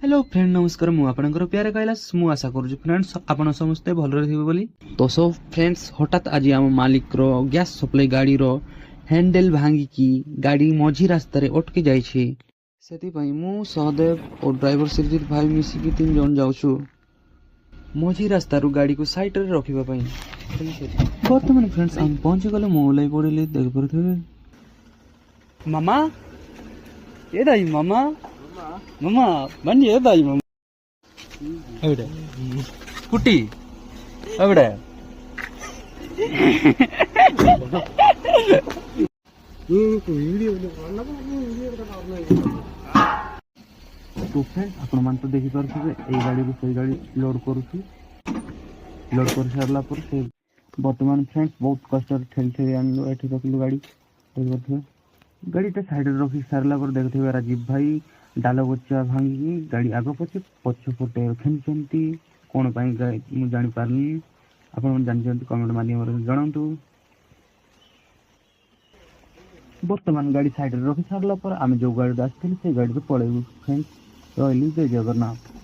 Hello friend नमस्कार मु आपनकर प्यारे कैलाश मु आशा करूँ फ्रेंड्स आपण समस्ते भलरे थिबे बोली। तो सो फ्रेंड्स हठात आज आम मालिक रो गैस सप्लाई गाड़ी रो हैंडल भांगी की गाड़ी मझी रास्ता रे अटकी जाइछि। सेति पई मु सहदेव और ड्राइवर श्रीजीत भाई मिसी की 3 जन जाउछु मझी रास्ता रो गाड़ी को साइड रे रखिबा पई। वर्तमान फ्रेंड्स हम पहुंच गले मो लाई पड़िले देख परथबे मामा ए दाई मामा मामा बन्नी ए दाई मामा എവിടെ കുട്ടി എവിടെ तो फ्रेंड आपण मान तो देखि पारथबे ए गाड़ी को सही गाड़ी लोड करूची लोड कर सारला पर से वर्तमान फ्रेंड्स बहुत कष्ट ठेल ठेल आनलो एठी रखलु गाड़ी देखथबे गाड़ी ता साइड रे रखि सारला पर देखथबे राजीव भाई डाल बच्चा भांगी गाड़ी आग पछे पछ पटे खेचंती कोन पाई मु जानि पारनी आपण मन जानि कमेंट माध्यम रे जणांतु। वर्तमान गाड़ी साइड रे रखि सारला पर आमे जो गाड़ी आस्थिल से गाड़ी रे पळेबु फ्रेंड्स रहली जय जगन्नाथ।